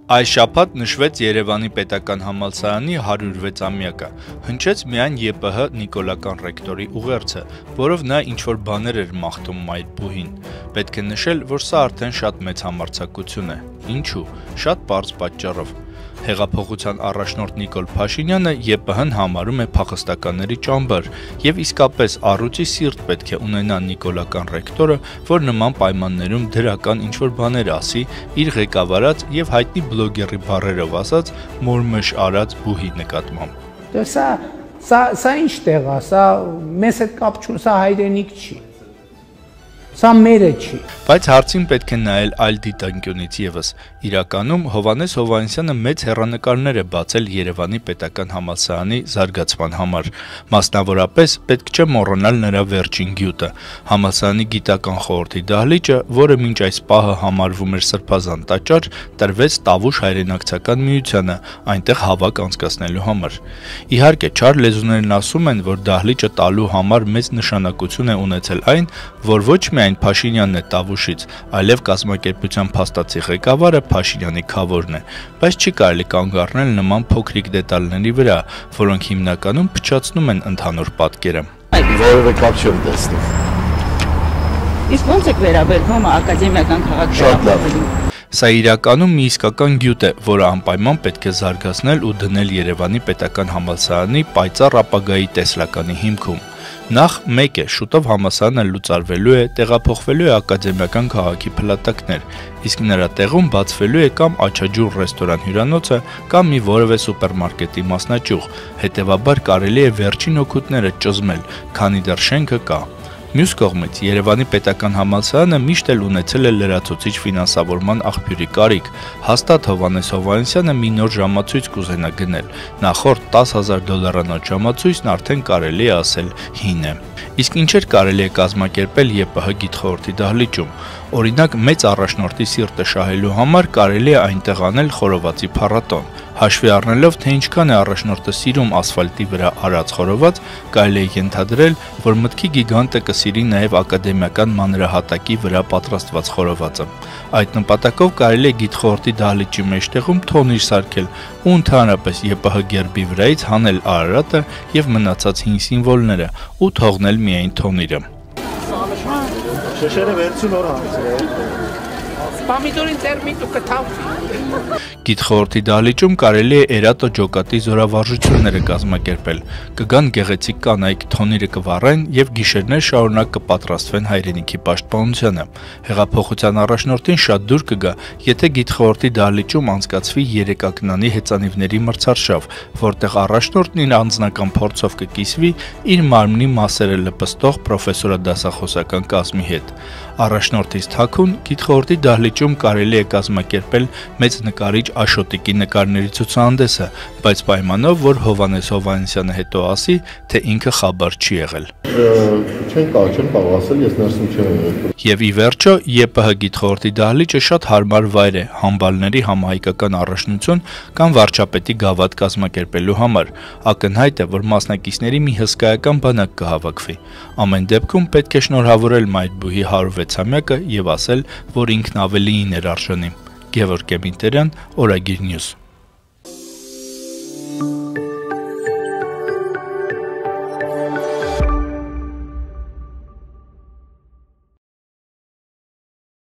Այս շաբաթ նշվեց Երևանի պետական համալսարանի 106-ամյակը, հնչեց միայն ԵՊՀ նիկոլական ռեկտորի ուղերձը, որով նա ինչ-որ բաներ էր մաղթում մայրբուհին։ Պետք է նշել, որ սա արդեն շատ մեծ համարձակություն է։ Ինչու՞։ Շատ պարզ պատճառով։ Հեղափոխության առաջնորդ Նիկոլ Փաշինյանը ԵՊՀ-ն համարում է փախստականների ճամբար, եւ իսկապես առուծի սիրտ պետք է ունենա նիկոլական ռեկտորը, որ նման պայմաններում դրական ինչ-որ բաներ ասի իր ղեկավարած եւ հայտնի բլոգերի բառերով ասած մորմեշ արած բուհի նկատմամբ։ Սա ինչ տեղ է, սա մեզ հետ կապ չունի, սա հայրենիք չի։ Սա մերը չի։ Բայց հարցին պետք է նայել այլ դիտանկյունից եւս։ Իրականում Հովհաննես Հովհաննիսյանը մեծ հեռանկարներ է բացել Երևանի պետական համալսարանի զարգացման համար։ Մասնավորապես պետք չէ մոռանալ նրա վերջին գյուտը՝ համալսարանի գիտական խորհրդի դահլիճը, որը մինչ այս պահը համարվում էր սրբազան տաճար, տրվեց Տավուշ հայրենակցական միությանը, այնտեղ հավաք անցկացնելու համար։ Իհարկե, չար լեզուներն ասում են, որ դահլիճը տալու համար մեծ նշանակություն է ունեցել այն, որ ոչ միայն Փաշինյանն է Տավուշից, այլև կազմակերպության փաստացի ղեկավարը Փաշինյանի քավորն է, բայց չի կարելի կանգ առնել նման փոքրիկ դետալների վրա, որոնք հիմնականում փչացնում են ընդհանուր պատկերը։ Որևէ կապ չեմ տեսնում։ Իսկ ո՞նց եք վերաբերվում ակադեմիական քաղաքականությանը։ Սա իրականում մի իսկական գյուտ է, որը անպայման պետք է զարգացնել ու դնել Երևանի պետական համալսարանի պայծառ ապագայի տեսլականի հիմքում։ Նախ մեկ է, շուտով համալսարանը լուծարվելու է, տեղափոխվելու է ակադեմիական քաղաքի փլատակներ, իսկ նրա տեղում բացվելու է կամ աչաջուր ռեստորան հյուրանոցը, կամ մի որևէ սուպերմարկետի մասնաճյուղ, հետևաբար կարելի է վերջին օգուտները ճզմել, քանի դեռ շենքը կա։ Մյուս կողմից Երևանի պետական համալսարանը միշտ էլ ունեցել է լրացուցիչ ֆինանսավորման աղբյուրի կարիք, հաստատ Հովհաննես Հովհաննիսյանը մի նոր ժամացույց կուզենա գնել, նախորդ $10,000 ժամացույցն արդեն կարելի է ասել հին է։ Իսկ ինչեր կարելի է կազմակերպել ԵՊՀ գիտխորհրդի դահլիճում։ Օրինակ, մեծ առաջնորդի սիրտը շահելու համար կարելի է այնտեղ անել խորովածի փառատոն։ Հաշվի առնելով, թե ինչքան է առաջնորդը սիրում ասֆալտի վրա արած խորոված, կարելի է ենթադրել, որ մտքի գիգանտը կսիրի նաև ակադեմիական մանրահատակի վրա պատրաստված խորովածը։ Այդ նպատակով կարելի է գիտխորհրդի դահլիճի մեջտեղում թոնիր սարքել ու ընդհանրապես ԵՊՀ գերբի վրայից հանել Արարատը եւ մնացած հին սիմվոլները ու թողնել միայն թոնիրը։ Շշերը վերցուն օր հանցրել։ Պամիդորին տերմիտու կթավ։ Գիտխորհրդի դահլիճում կարելի է Էրատո ջոկատի զորավարժությունները կազմակերպել։ Կգան գեղեցիկ կանայք, թոնիրը կվառեն եւ գիշերներ շարունակ կպատրաստվեն հայրենիքի պաշտպանությանը։ Հեղափոխության առաջնորդին շատ դուր կգա, եթե գիտխորհրդի դահլիճում անցկացվի երեկակնանի հեծանիվների մրցարշավ, որտեղ առաջնորդն իր անձնական փորձով կկիսվի իր մարմնի մասերը լպստող պրոֆեսորադասախոսական կազմի հետ։ Առաջնորդից թաքուն գիտխորհրդի դահլիճում կարելի է կազմակերպել մեծ նկարիչ Աշոտիկի նկարների ցուցահանդեսը, բայց պայմանով, որ Հովհաննես Հովհաննիսյանը հետո ասի, թե ինքը խաբար չի եղել։ Չեմ կարող ասել, ես ներսում չեմ եղել։ Եվ ի վերջո ԵՊՀ գիտխորհրդի դահլիճը շատ հարմար վայր է համբալների համահայկական առաջնություն կամ վարչապետի գավաթ կազմակերպելու համար։ Ակնհայտ է, որ մասնակիցների մի հսկայական բանակ կհավաքվի։ Ամեն դեպքում պետք է շնորհավորել մայրբուհի 106-ամյակը եւ ասել, որ ինքն ավելիին էր արժանի։ Գևորգ Էմինտերյան, Օրագիր Նյուզ։